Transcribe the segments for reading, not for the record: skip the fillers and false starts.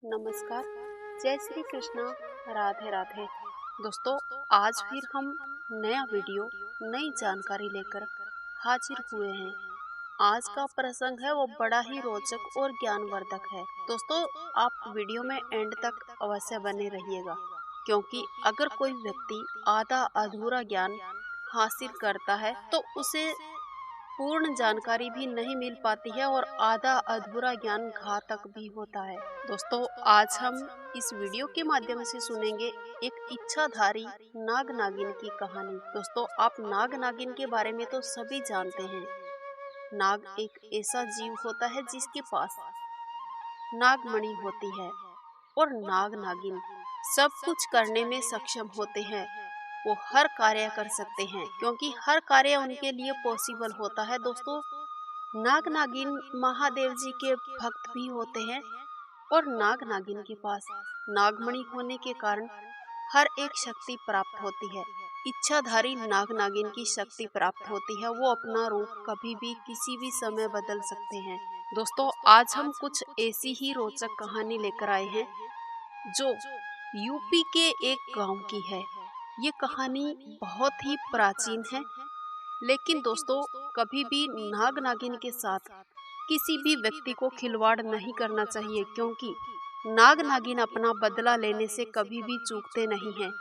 नमस्कार। जय श्री कृष्णा। राधे राधे। दोस्तों, आज फिर हम नया वीडियो, नई जानकारी लेकर हाजिर हुए हैं। आज का प्रसंग है वो बड़ा ही रोचक और ज्ञानवर्धक है। दोस्तों, आप वीडियो में एंड तक अवश्य बने रहिएगा, क्योंकि अगर कोई व्यक्ति आधा अधूरा ज्ञान हासिल करता है तो उसे पूर्ण जानकारी भी नहीं मिल पाती है और आधा अधूरा ज्ञान घातक भी होता है। दोस्तों, आज हम इस वीडियो के माध्यम से सुनेंगे एक इच्छाधारी नाग नागिन की कहानी। दोस्तों, आप नाग नागिन के बारे में तो सभी जानते हैं। नाग एक ऐसा जीव होता है जिसके पास नागमणि होती है और नाग नागिन सब कुछ करने में सक्षम होते हैं। वो हर कार्य कर सकते हैं क्योंकि हर कार्य उनके लिए पॉसिबल होता है। दोस्तों, नाग नागिन महादेव जी के भक्त भी होते हैं और नाग नागिन के पास नागमणि होने के कारण हर एक शक्ति प्राप्त होती है। इच्छाधारी नाग नागिन की शक्ति प्राप्त होती है। वो अपना रूप कभी भी किसी भी समय बदल सकते हैं। दोस्तों, आज हम कुछ ऐसी ही रोचक कहानी लेकर आए हैं जो यूपी के एक गांव की है। ये कहानी बहुत ही प्राचीन है, लेकिन दोस्तों, कभी भी नाग नागिन के साथ किसी भी व्यक्ति को खिलवाड़ नहीं करना चाहिए, क्योंकि नाग नागिन अपना बदला लेने से कभी भी चूकते नहीं हैं।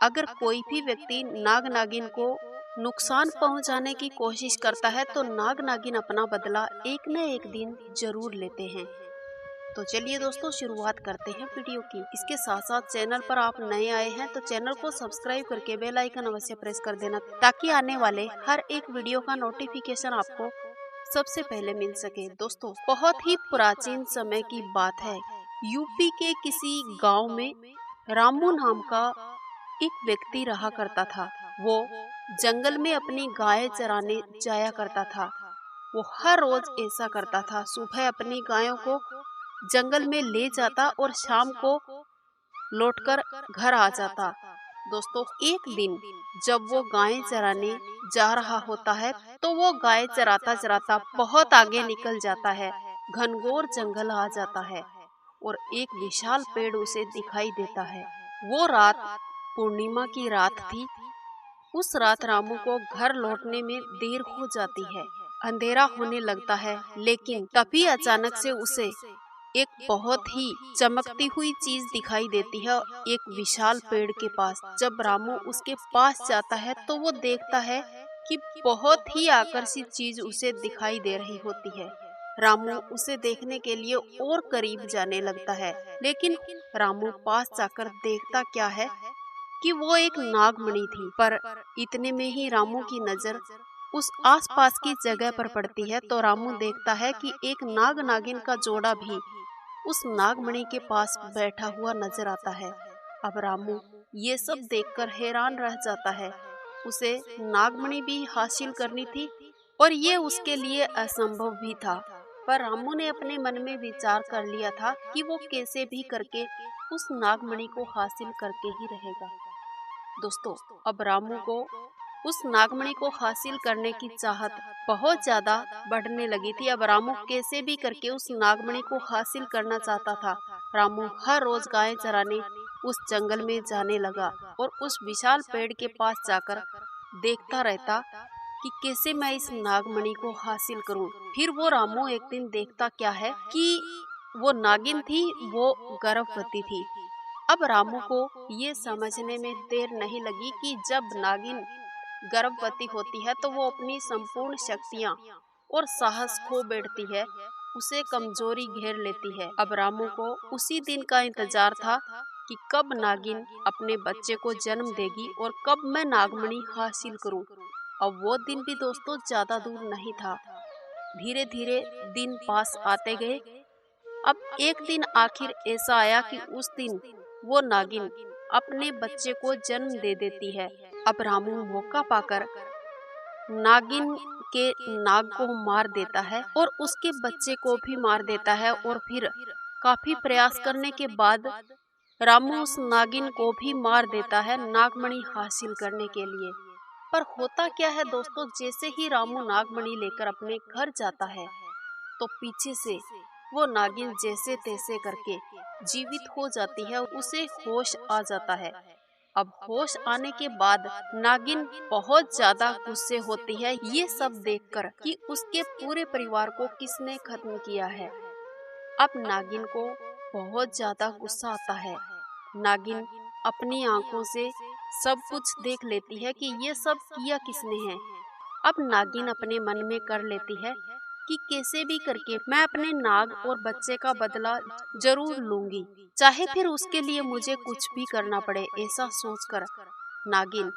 अगर कोई भी व्यक्ति नाग नागिन को नुकसान पहुंचाने की कोशिश करता है तो नाग नागिन अपना बदला एक न एक दिन जरूर लेते हैं। तो चलिए दोस्तों, शुरुआत करते हैं वीडियो की। इसके साथ साथ चैनल पर आप नए आए हैं तो चैनल को सब्सक्राइब करके बेल आइकन अवश्य प्रेस कर देना, ताकि आने वाले हर एक वीडियो का नोटिफिकेशन आपको सबसे पहले मिल सके। दोस्तों, बहुत ही प्राचीन समय की बात है। यूपी के किसी गांव में रामू नाम का एक व्यक्ति रहा करता था। वो जंगल में अपनी गाय चराने जाया करता था। वो हर रोज ऐसा करता था। सुबह अपनी गायों को जंगल में ले जाता और शाम को लौटकर घर आ जाता। दोस्तों, एक दिन जब वो गायें चराने जा रहा होता है तो वो गाय चराता चराता बहुत आगे निकल जाता है। घनघोर जंगल आ जाता है और एक विशाल पेड़ उसे दिखाई देता है। वो रात पूर्णिमा की रात थी। उस रात रामू को घर लौटने में देर हो जाती है। अंधेरा होने लगता है, लेकिन तभी अचानक से उसे एक बहुत ही चमकती हुई चीज दिखाई देती है एक विशाल पेड़ के पास। जब रामू उसके पास जाता है तो वो देखता है कि बहुत ही आकर्षित चीज उसे दिखाई दे रही होती है। रामू उसे देखने के लिए और करीब जाने लगता है, लेकिन रामू पास जाकर देखता क्या है कि वो एक नागमणि थी। पर इतने में ही रामू की नजर उस आसपास की जगह पर पड़ती है तो रामू देखता है कि एक नाग नागिन का जोड़ा भी उस नागमणि के पास बैठा हुआ नजर आता है। अब रामू ये सब देखकर हैरान रह जाता है। उसे नागमणि भी हासिल करनी थी और ये उसके लिए असंभव भी था। पर रामू ने अपने मन में विचार कर लिया था कि वो कैसे भी करके उस नागमणि को हासिल करके ही रहेगा। दोस्तों, अब रामू को उस नागमणि को हासिल करने की चाहत बहुत ज्यादा बढ़ने लगी थी। अब रामू कैसे भी करके उस नागमणि को हासिल करना चाहता था। रामू हर रोज गायें चराने उस जंगल में जाने लगा और उस विशाल पेड़ के पास जाकर देखता रहता कि कैसे मैं इस नागमणि को हासिल करूं। फिर वो रामू एक दिन देखता क्या है कि वो नागिन थी, वो गर्भवती थी। अब रामू को ये समझने में देर नहीं लगी कि जब नागिन गर्भवती होती है तो वो अपनी संपूर्ण शक्तियाँ और साहस खो बैठती है, उसे कमजोरी घेर लेती है। अब रामू को उसी दिन का इंतजार था कि कब नागिन अपने बच्चे को जन्म देगी और कब मैं नागमणि हासिल करूं। अब वो दिन भी दोस्तों ज्यादा दूर नहीं था। धीरे धीरे दिन पास आते गए। अब एक दिन आखिर ऐसा आया कि उस दिन वो नागिन अपने बच्चे को जन्म दे देती है। अब रामू मौका पाकर नागिन के नाग को मार देता है और उसके बच्चे को भी मार देता है और फिर काफी प्रयास करने के बाद रामू उस नागिन को भी मार देता है नागमणि हासिल करने के लिए। पर होता क्या है दोस्तों, जैसे ही रामू नागमणि लेकर अपने घर जाता है तो पीछे से वो नागिन जैसे तैसे करके जीवित हो जाती है, उसे होश आ जाता है। अब होश आने के बाद नागिन बहुत ज्यादा गुस्से होती है ये सब देखकर कि उसके पूरे परिवार को किसने खत्म किया है। अब नागिन को बहुत ज्यादा गुस्सा आता है। नागिन अपनी आंखों से सब कुछ देख लेती है कि ये सब किया किसने है। अब नागिन अपने मन में कर लेती है कि कैसे भी करके मैं अपने नाग और बच्चे का बदला जरूर लूंगी, चाहे फिर उसके लिए मुझे कुछ भी करना पड़े। ऐसा सोचकर नागिन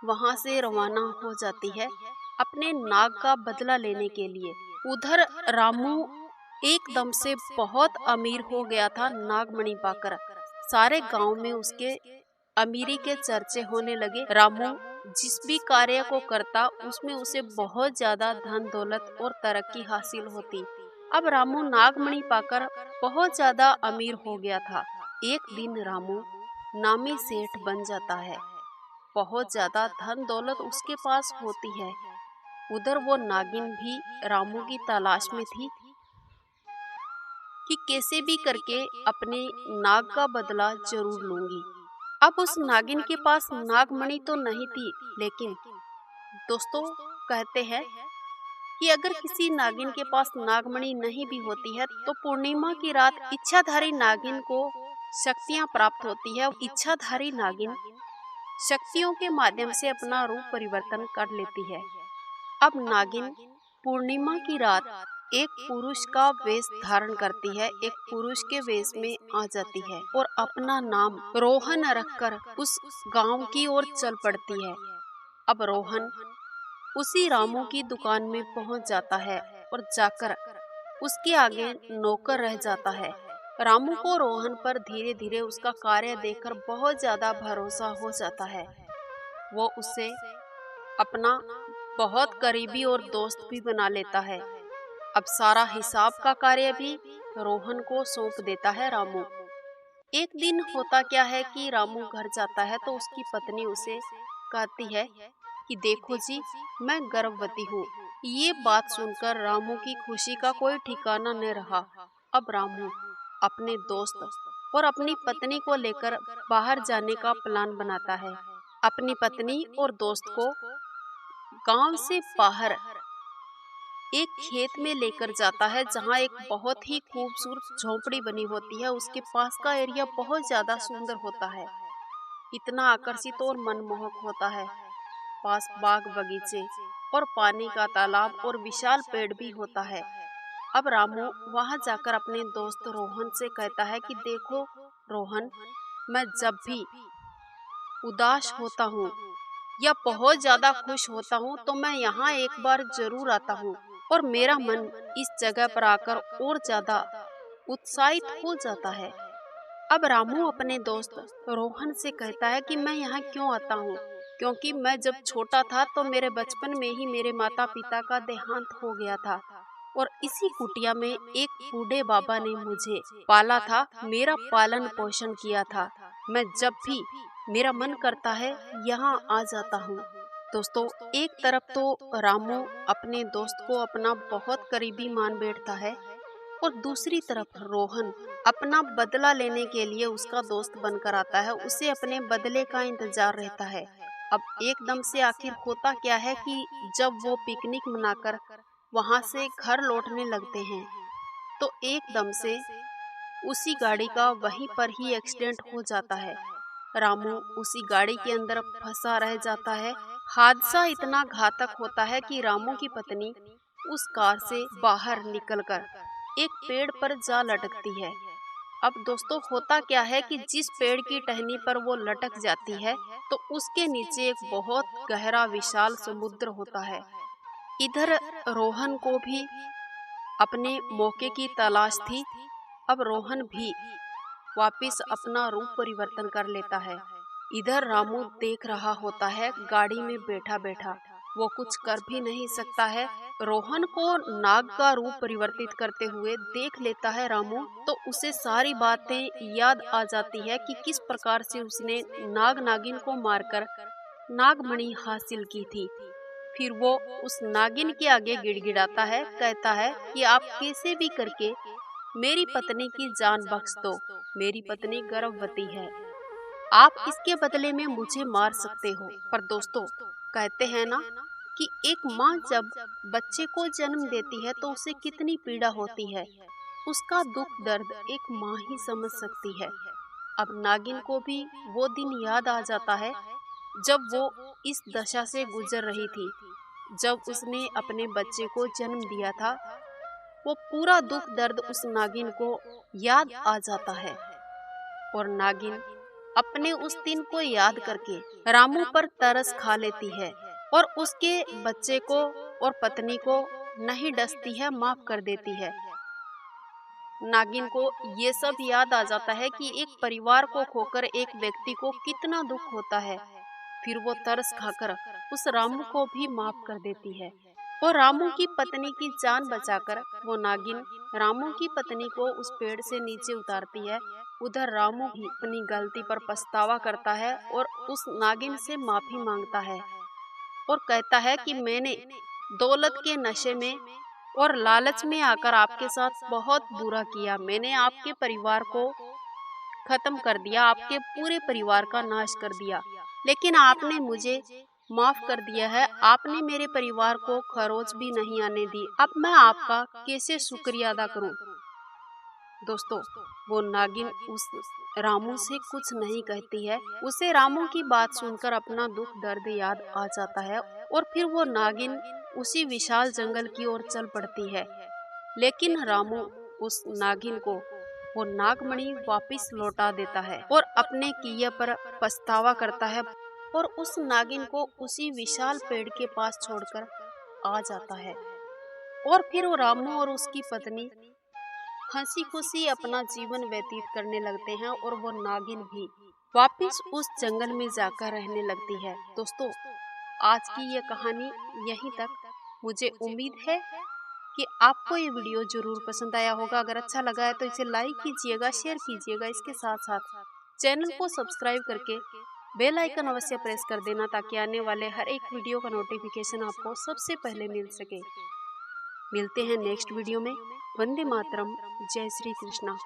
वहां से रवाना हो जाती है अपने नाग का बदला लेने के लिए। उधर रामू एकदम से बहुत अमीर हो गया था नागमणि पाकर। सारे गांव में उसके अमीरी के चर्चे होने लगे। रामू जिस भी कार्य को करता उसमें उसे बहुत ज्यादा धन दौलत और तरक्की हासिल होती। अब रामू नागमणि पाकर बहुत ज्यादा अमीर हो गया था। एक दिन रामू नामी सेठ बन जाता है। बहुत ज्यादा धन दौलत उसके पास होती है। उधर वो नागिन भी रामू की तलाश में थी कि कैसे भी करके अपने नाग का बदला जरूर लूंगी। अब उस नागिन के पास नागमणि तो नहीं थी, लेकिन दोस्तों कहते हैं कि अगर किसी नागिन के पास नागमणि नहीं भी होती है तो पूर्णिमा की रात इच्छाधारी नागिन को शक्तियां प्राप्त होती है। इच्छाधारी नागिन शक्तियों के माध्यम से अपना रूप परिवर्तन कर लेती है। अब नागिन पूर्णिमा की रात एक पुरुष का वेश धारण करती है, एक पुरुष के वेश में आ जाती है और अपना नाम रोहन रखकर उस गांव की ओर चल पड़ती है। अब रोहन उसी रामू की दुकान में पहुंच जाता है और जाकर उसके आगे नौकर रह जाता है। रामू को रोहन पर धीरे धीरे उसका कार्य देखकर बहुत ज्यादा भरोसा हो जाता है। वो उसे अपना बहुत करीबी और दोस्त भी बना लेता है। अब सारा हिसाब का कार्य भी रोहन को सौंप देता है रामू। एक दिन होता क्या है कि रामू घर जाता है तो उसकी पत्नी उसे कहती है कि देखो जी, मैं गर्भवती हूँ। ये बात सुनकर रामू की खुशी का कोई ठिकाना न रहा। अब रामू अपने दोस्त और अपनी पत्नी को लेकर बाहर जाने का प्लान बनाता है। अपनी पत्नी और दोस्त को गांव से बाहर एक खेत में लेकर जाता है जहां एक बहुत ही खूबसूरत झोपड़ी बनी होती है। उसके पास का एरिया बहुत ज्यादा सुंदर होता है, इतना आकर्षित और मनमोहक होता है। पास बाग बगीचे और पानी का तालाब और विशाल पेड़ भी होता है। अब रामू वहां जाकर अपने दोस्त रोहन से कहता है कि देखो रोहन, मैं जब भी उदास होता हूँ या बहुत ज्यादा खुश होता हूँ तो मैं यहाँ एक बार जरूर आता हूँ और मेरा मन इस जगह पर आकर और ज्यादा उत्साहित हो जाता है। अब रामू अपने दोस्त रोहन से कहता है कि मैं यहाँ क्यों आता हूँ, क्योंकि मैं जब छोटा था तो मेरे बचपन में ही मेरे माता पिता का देहांत हो गया था और इसी कुटिया में एक बूढ़े बाबा ने मुझे पाला था, मेरा पालन पोषण किया था। मैं जब भी मेरा मन करता है यहाँ आ जाता हूँ। दोस्तों एक तरफ तो रामू अपने दोस्त को अपना बहुत करीबी मान बैठता है और दूसरी तरफ रोहन अपना बदला लेने के लिए उसका दोस्त बनकर आता है। उसे अपने बदले का इंतजार रहता है। अब एकदम से आखिर होता क्या है कि जब वो पिकनिक मनाकर वहां से घर लौटने लगते हैं तो एकदम से उसी गाड़ी का वहीं पर ही एक्सीडेंट हो जाता है। रामू उसी गाड़ी के अंदर फंसा रह जाता है। हादसा इतना घातक होता है कि रामू की पत्नी उस कार से बाहर निकलकर एक पेड़ पर जा लटकती है। अब दोस्तों होता क्या है कि जिस पेड़ की टहनी पर वो लटक जाती है तो उसके नीचे एक बहुत गहरा विशाल समुद्र होता है। इधर रोहन को भी अपने मौके की तलाश थी। अब रोहन भी वापस अपना रूप परिवर्तन कर लेता है। इधर रामू देख रहा होता है गाड़ी में बैठा बैठा, वो कुछ कर भी नहीं सकता है। रोहन को नाग का रूप परिवर्तित करते हुए देख लेता है रामू तो उसे सारी बातें याद आ जाती है कि किस प्रकार से उसने नाग नागिन को मारकर नागमणि हासिल की थी। फिर वो उस नागिन के आगे गिड़गिड़ाता है, कहता है कि आप कैसे भी करके मेरी पत्नी की जान बख्श दो, मेरी पत्नी गर्भवती है, आप इसके बदले में मुझे मार सकते हो। पर दोस्तों, कहते हैं ना कि एक माँ जब बच्चे को जन्म देती है तो उसे कितनी पीड़ा होती है, उसका दुख दर्द एक माँ ही समझ सकती है। अब नागिन को भी वो दिन याद आ जाता है जब वो इस दशा से गुजर रही थी। जब उसने अपने बच्चे को जन्म दिया था, वो पूरा दुख दर्द उस नागिन को याद आ जाता है और नागिन अपने उस दिन को याद करके रामू पर तरस खा लेती है और उसके बच्चे को और पत्नी को नहीं डसती है, माफ कर देती है। नागिन को ये सब याद आ जाता है कि एक परिवार को खोकर एक व्यक्ति को कितना दुख होता है। फिर वो तरस खाकर उस रामू को भी माफ कर देती है और रामू की पत्नी की जान बचाकर वो नागिन रामू की पत्नी को उस पेड़ से नीचे उतारती है। उधर रामू भी अपनी गलती पर पछतावा करता है और उस नागिन से माफी मांगता है और कहता है कि मैंने दौलत के नशे में और लालच में आकर आपके साथ बहुत बुरा किया। मैंने आपके परिवार को खत्म कर दिया, आपके पूरे परिवार का नाश कर दिया, लेकिन आपने मुझे माफ कर दिया है। आपने मेरे परिवार को खरोच भी नहीं आने दी। अब मैं आपका कैसे शुक्रिया अदा करूं? दोस्तों, वो नागिन उस रामू से कुछ नहीं कहती है। उसे रामू की बात सुनकर अपना दुख दर्द याद आ जाता है और फिर वो नागिन उसी विशाल जंगल की ओर चल पड़ती है। लेकिन रामू उस नागिन को वो नागमणि वापस लौटा देता है और अपने किए पर पछतावा करता है और उस नागिन को उसी विशाल पेड़ के पास छोड़कर आ जाता है। और फिर वो रामू और उसकी पत्नी हंसी खुशी अपना जीवन व्यतीत करने लगते हैं और वो नागिन भी वापस उस जंगल में जाकर रहने लगती है। दोस्तों, आज की ये कहानी यहीं तक। मुझे उम्मीद है कि आपको ये वीडियो जरूर पसंद आया होगा। अगर अच्छा लगा है तो इसे लाइक कीजिएगा, शेयर कीजिएगा। इसके साथ साथ चैनल को सब्सक्राइब करके बेल आइकन अवश्य प्रेस कर देना ताकि आने वाले हर एक वीडियो का नोटिफिकेशन आपको सबसे पहले मिल सके। मिलते हैं नेक्स्ट वीडियो में। वंदे मातरम। जय श्री कृष्णा।